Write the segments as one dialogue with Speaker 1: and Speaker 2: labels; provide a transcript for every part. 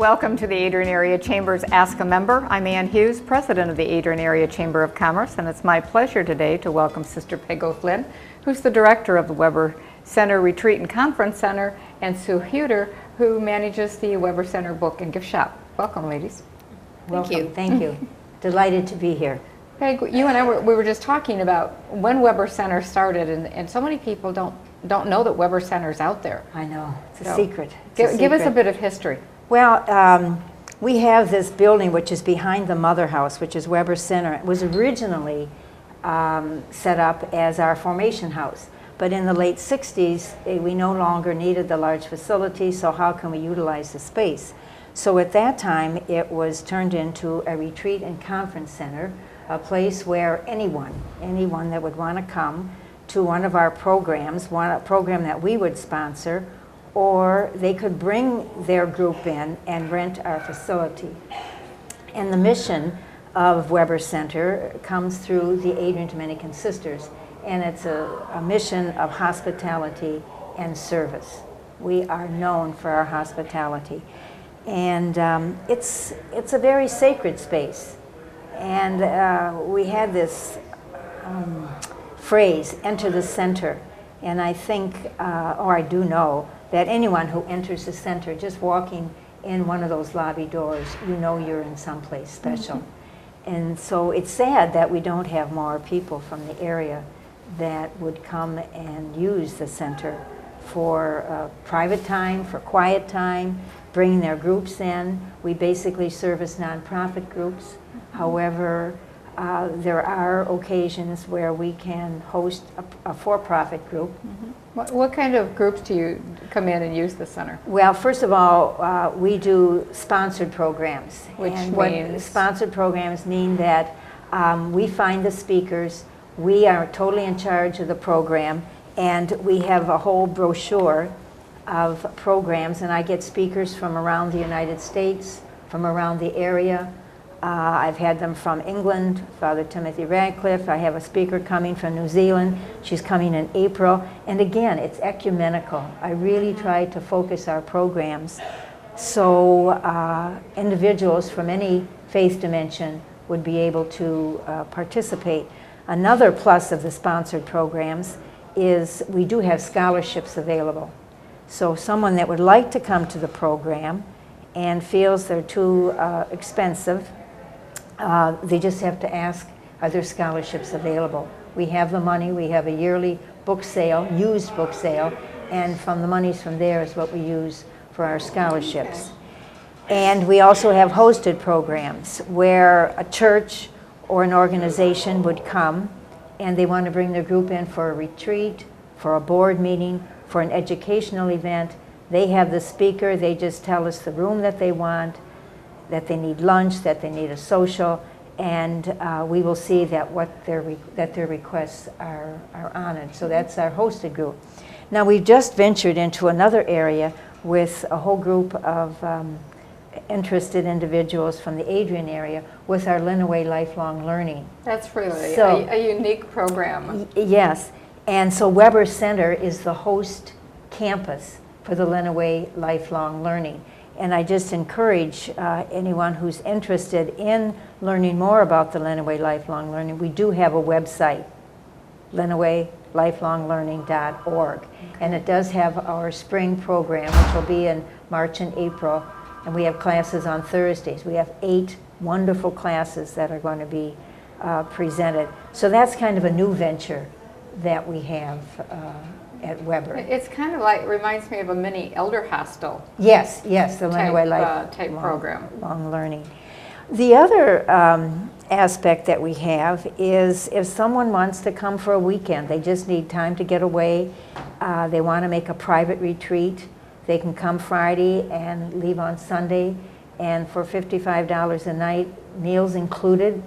Speaker 1: Welcome to the Adrian Area Chamber's Ask a Member. I'm Ann Hughes, President of the Adrian Area Chamber of Commerce, and it's my pleasure today to welcome Sister Peg O'Flynn, who's the Director of the Weber Center Retreat and Conference Center, and Sue Huetter, who manages the Weber Center Book and Gift Shop. Welcome, ladies.
Speaker 2: Welcome. Thank you. Delighted to be here.
Speaker 1: Peg, you and I were just talking about when Weber Center started, and so many people don't know that Weber Center's out there.
Speaker 2: I know. It's a secret.
Speaker 1: Give us a bit of history.
Speaker 2: Well, we have this building which is behind the Mother House, which is Weber Center. It was originally set up as our formation house. But in the late 60s, we no longer needed the large facility, so how can we utilize the space? So at that time, it was turned into a retreat and conference center, a place where anyone that would want to come to one of our programs, a program that we would sponsor, or they could bring their group in and rent our facility. And the mission of Weber Center comes through the Adrian Dominican Sisters, and it's a mission of hospitality and service. We are known for our hospitality. And it's a very sacred space. And we had this phrase, enter the center. And I think, or I do know, that anyone who enters the center, just walking in one of those lobby doors, you know you're in someplace special. Mm-hmm. And so it's sad that we don't have more people from the area that would come and use the center for private time, for quiet time, bringing their groups in. We basically service nonprofit groups. Mm-hmm. However, there are occasions where we can host a for-profit group. Mm-hmm.
Speaker 1: What kind of groups do you come in and use the center?
Speaker 2: Well, first of all, we do sponsored programs.
Speaker 1: Which
Speaker 2: means? Sponsored programs mean that we find the speakers, we are totally in charge of the program, and we have a whole brochure of programs, and I get speakers from around the United States, from around the area. I've had them from England, Father Timothy Radcliffe. I have a speaker coming from New Zealand. She's coming in April. And again, it's ecumenical. I really try to focus our programs so individuals from any faith dimension would be able to participate. Another plus of the sponsored programs is we do have scholarships available. So someone that would like to come to the program and feels they're too expensive, they just have to ask, are there scholarships available? We have the money, we have a yearly book sale, used book sale, and from the monies from there is what we use for our scholarships. And we also have hosted programs where a church or an organization would come and they want to bring their group in for a retreat, for a board meeting, for an educational event. They have the speaker, they just tell us the room that they want, that they need lunch, that they need a social, and we will see that their requests are honored. So that's our hosted group. Now we've just ventured into another area with a whole group of interested individuals from the Adrian area with our Lenawee Lifelong Learning.
Speaker 1: That's really a unique program.
Speaker 2: Yes, and so Weber Center is the host campus for the Lenawee Lifelong Learning. And I just encourage anyone who's interested in learning more about the Lenawee Lifelong Learning. We do have a website, lenaweelifelonglearning.org. Okay. And it does have our spring program, which will be in March and April. And we have classes on Thursdays. We have 8 wonderful classes that are going to be presented. So that's kind of a new venture that we have at Weber.
Speaker 1: It's kind of like, reminds me of a mini elder hostel.
Speaker 2: Yes, the Lenawee
Speaker 1: type program.
Speaker 2: Long Learning. The other aspect that we have is if someone wants to come for a weekend, they just need time to get away, they want to make a private retreat, they can come Friday and leave on Sunday, and for $55 a night, meals included,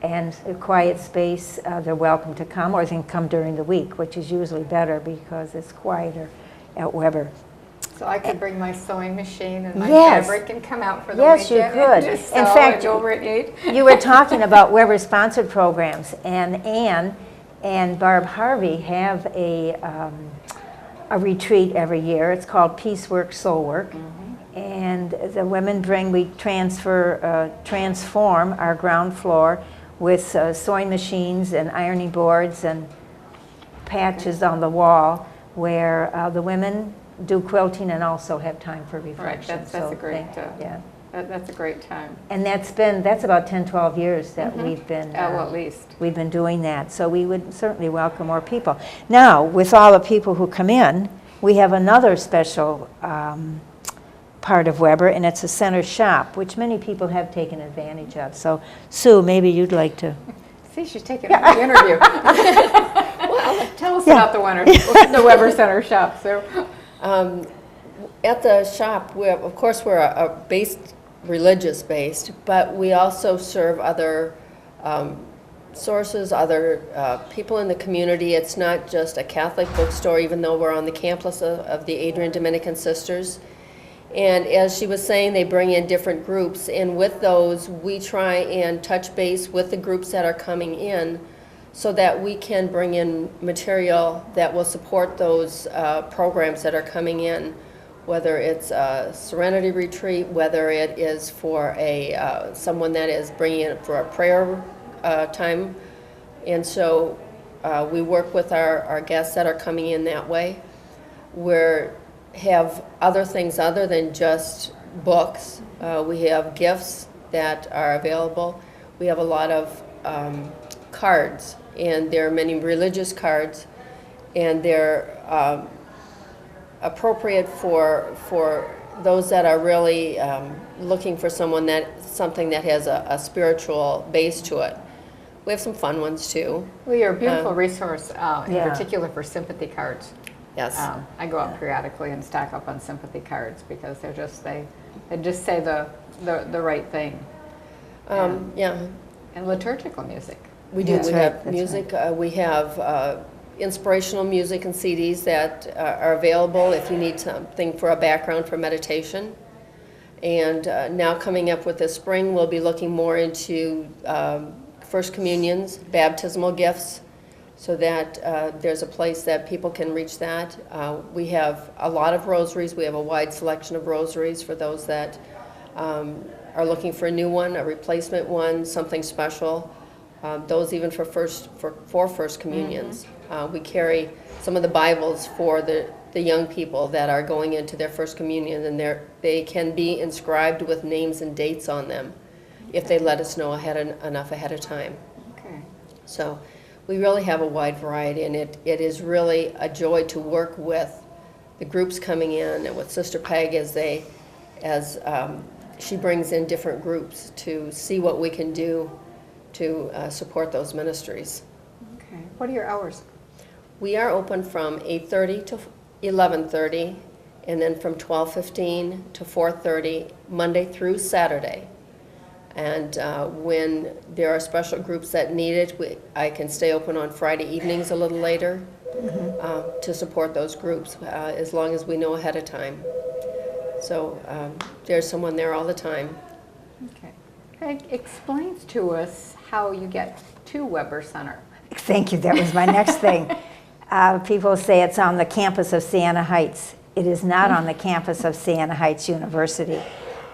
Speaker 2: and a quiet space, they're welcome to come, or they can come during the week, which is usually better because it's quieter at Weber.
Speaker 1: So I could bring my sewing machine and my fabric and come out for the weekend.
Speaker 2: Yes, you could.
Speaker 1: And just in fact,
Speaker 2: you were talking about Weber sponsored programs, and Ann and Barb Harvey have a retreat every year. It's called Peace Work, Soul Work. Mm-hmm. And the women we transform our ground floor with sewing machines and ironing boards and patches on the wall where the women do quilting and also have time for reflection.
Speaker 1: Right, that's a great,
Speaker 2: yeah.
Speaker 1: That's a great time.
Speaker 2: And that's about 10, 12 years that we've been,
Speaker 1: well, at least.
Speaker 2: We've been doing that. So we would certainly welcome more people. Now, with all the people who come in, we have another special part of Weber, and it's a center shop, which many people have taken advantage of. So, Sue, maybe you'd like to.
Speaker 1: See, she's taking the interview. Well, tell us about the Weber Center shop, Sue.
Speaker 3: At the shop, of course, we're a religious based, but we also serve other sources, other people in the community. It's not just a Catholic bookstore, even though we're on the campus of the Adrian Dominican Sisters. And as she was saying, they bring in different groups, and with those, we try and touch base with the groups that are coming in so that we can bring in material that will support those programs that are coming in, whether it's a Serenity Retreat, whether it is for someone that is bringing in for a prayer time. And so we work with our guests that are coming in that way. We have other things other than just books. We have gifts that are available. We have a lot of cards, and there are many religious cards, and they're appropriate for those that are really looking for something that has a spiritual base to it. We have some fun ones too.
Speaker 1: Well, you're a beautiful resource, in particular for sympathy cards.
Speaker 3: Yes.
Speaker 1: I go out periodically and stock up on sympathy cards because they just say the right thing.
Speaker 3: Yeah.
Speaker 1: And liturgical music.
Speaker 3: We do. We have music. We have inspirational music and CDs that are available if you need something for a background for meditation. And now coming up with the spring, we'll be looking more into First Communions, baptismal gifts, so that there's a place that people can reach that. We have a lot of rosaries. We have a wide selection of rosaries for those that are looking for a new one, a replacement one, something special. Those even for First Communions. We carry some of the Bibles for the young people that are going into their First Communion, and they can be inscribed with names and dates on them if they let us know enough ahead of time.
Speaker 1: Okay.
Speaker 3: So we really have a wide variety, and it is really a joy to work with the groups coming in and with Sister Peg as she brings in different groups to see what we can do to support those ministries.
Speaker 1: Okay. What are your hours?
Speaker 3: We are open from 8:30 to 11:30, and then from 12:15 to 4:30, Monday through Saturday. And when there are special groups that need it, I can stay open on Friday evenings a little later to support those groups, as long as we know ahead of time. So there's someone there all the time.
Speaker 1: Okay. Peg, explains to us how you get to Weber Center.
Speaker 2: Thank you. That was my next thing. People say it's on the campus of Siena Heights. It is not on the campus of Siena Heights University.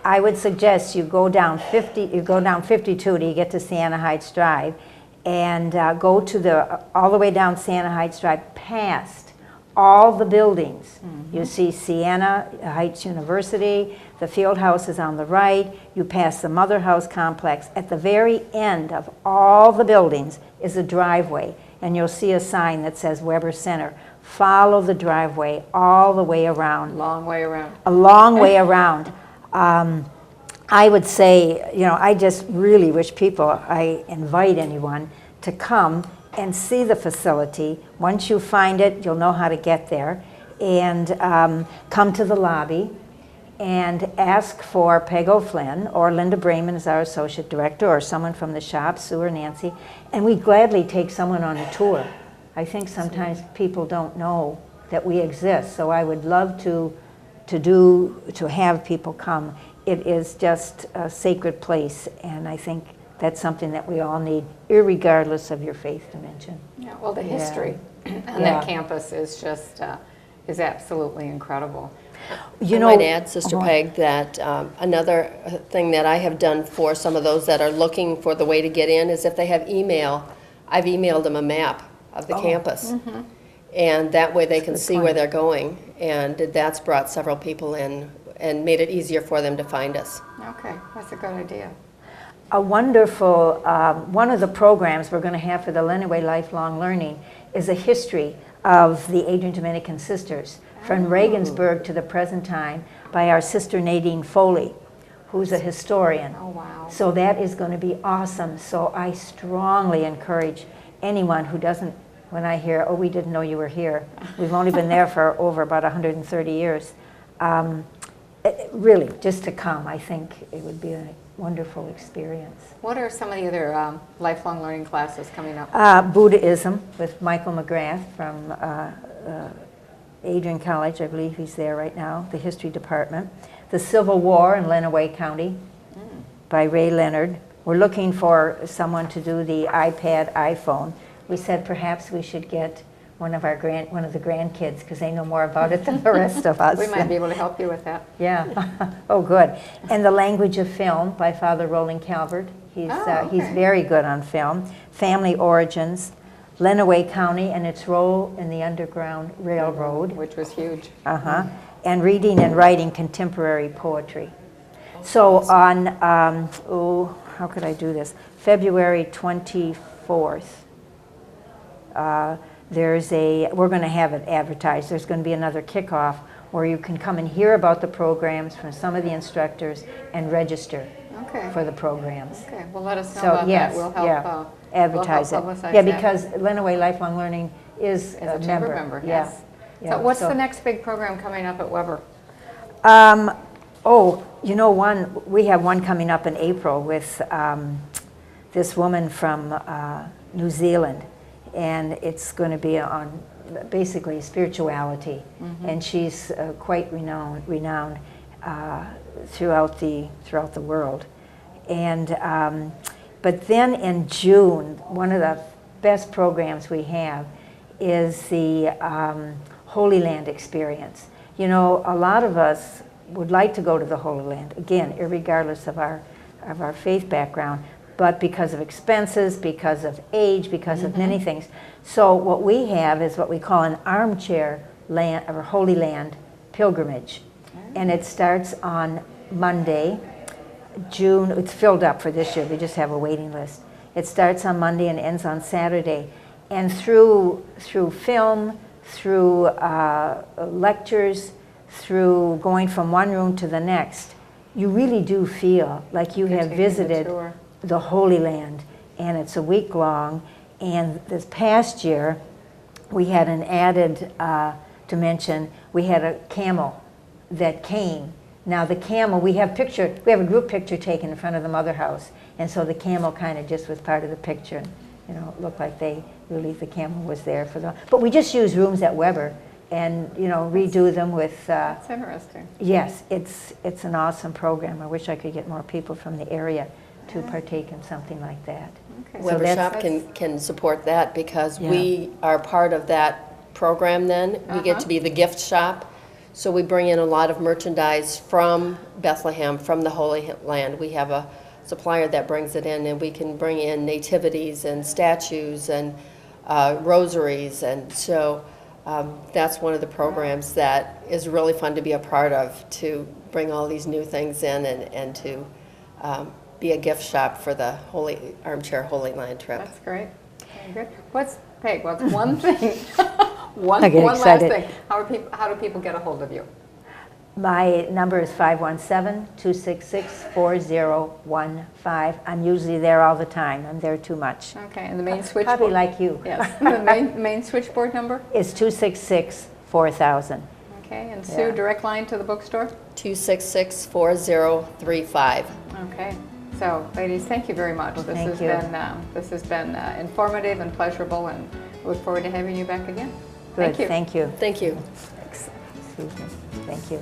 Speaker 2: I would suggest you go down 52 till you get to Siena Heights Drive, and go to all the way down Siena Heights Drive, past all the buildings. You see Siena Heights University, the field house is on the right, you pass the Mother House complex. At the very end of all the buildings is a driveway, and you'll see a sign that says Weber Center. Follow the driveway all the way around.
Speaker 1: Long way around.
Speaker 2: A long way around. I would say, I just really wish I invite anyone to come and see the facility. Once you find it, you'll know how to get there. And come to the lobby and ask for Peg O'Flynn, or Linda Brayman is our associate director, or someone from the shop, Sue or Nancy, and we gladly take someone on a tour. I think sometimes people don't know that we exist, so I would love to have people come. It is just a sacred place, and I think that's something that we all need, irregardless of your faith dimension.
Speaker 1: Yeah, well, the history on that campus is just is absolutely incredible.
Speaker 2: You
Speaker 3: I
Speaker 2: know,
Speaker 3: might add, Sister Peg, that another thing that I have done for some of those that are looking for the way to get in is if they have email, I've emailed them a map of the campus. And that way they can see where they're going. And that's brought several people in and made it easier for them to find us.
Speaker 1: Okay, that's a good idea.
Speaker 2: a wonderful, one of the programs we're going to have for the Lenawee Lifelong Learning is a history of the Adrian Dominican sisters from Regensburg to the present time by our sister Nadine Foley, who's a historian.
Speaker 1: Oh, wow.
Speaker 2: So that is going to be awesome. So I strongly encourage anyone who doesn't, when I hear, oh, we didn't know you were here. We've only been there for over about 130 years. Really, just to come, I think it would be a wonderful experience.
Speaker 1: What are some of the other lifelong learning classes coming up?
Speaker 2: Buddhism with Michael McGrath from Adrian College. I believe he's there right now, the history department. The Civil War in Lenawee County by Ray Leonard. We're looking for someone to do the iPad, iPhone. We said perhaps we should get one of the grandkids because they know more about it than the rest of us.
Speaker 1: We might be able to help you with that.
Speaker 2: Yeah. Oh, good. And The Language of Film by Father Roland Calvert. He's very good on film. Family Origins, Lenawee County and its role in the Underground Railroad.
Speaker 1: Which was huge.
Speaker 2: And Reading and Writing Contemporary Poetry. So on, how could I do this? February 24th, we're going to have it advertised. There's going to be another kickoff where you can come and hear about the programs from some of the instructors and register for the programs.
Speaker 1: Okay, well, let us know
Speaker 2: So
Speaker 1: about
Speaker 2: yes,
Speaker 1: that. We'll help
Speaker 2: advertise
Speaker 1: we'll
Speaker 2: it.
Speaker 1: help publicize
Speaker 2: Yeah,
Speaker 1: that.
Speaker 2: because Lenawee Lifelong Learning is
Speaker 1: As a chamber member,
Speaker 2: Yeah.
Speaker 1: yes.
Speaker 2: Yeah.
Speaker 1: So what's the next big program coming up at Weber?
Speaker 2: You know, we have one coming up in April with this woman from New Zealand, and it's going to be on basically spirituality, and she's quite renowned throughout the world. And but then in June, one of the best programs we have is the Holy Land experience. You know, a lot of us would like to go to the Holy Land, again, irregardless of our faith background, but because of expenses, because of age, because of many things. So what we have is what we call an armchair land or Holy Land pilgrimage. And it starts on Monday, June. It's filled up for this year. We just have a waiting list. It starts on Monday and ends on Saturday. And through film, through lectures, through going from one room to the next, you really do feel like you have visited the Holy Land. And it's a week long. And this past year, we had an added dimension. We had a camel that came. Now the camel, we have a group picture taken in front of the mother house. And so the camel kind of just was part of the picture. You know, it looked like the camel was there for them. But we just use rooms at Weber and, you know, redo them with...
Speaker 1: That's interesting.
Speaker 2: Yes, it's an awesome program. I wish I could get more people from the area to partake in something like that.
Speaker 1: Okay.
Speaker 2: So
Speaker 3: Weber Shop can support that because we are part of that program then. We get to be the gift shop. So we bring in a lot of merchandise from Bethlehem, from the Holy Land. We have a supplier that brings it in, and we can bring in nativities and statues and rosaries. And so that's one of the programs that is really fun to be a part of, to bring all these new things in and to be a gift shop for the Armchair Holy Land trip.
Speaker 1: That's great. Very good. What's one thing? one
Speaker 2: I get
Speaker 1: last
Speaker 2: excited.
Speaker 1: thing. How do people get a hold of you?
Speaker 2: My number is 517-266-4015. I'm usually there all the time. I'm there too much.
Speaker 1: Okay, and the main switchboard?
Speaker 2: Probably like you.
Speaker 1: Yes. The main switchboard number?
Speaker 2: It's 266-4000.
Speaker 1: Okay, and Sue, direct line to the bookstore?
Speaker 3: 266-4035.
Speaker 1: Okay. So, ladies, thank you very much.
Speaker 2: Well,
Speaker 1: this has been informative and pleasurable, and I look forward to having you back again.
Speaker 2: Good.
Speaker 1: Thank you.
Speaker 2: Thank you.
Speaker 3: Thank you.
Speaker 2: Excuse me. Thank you.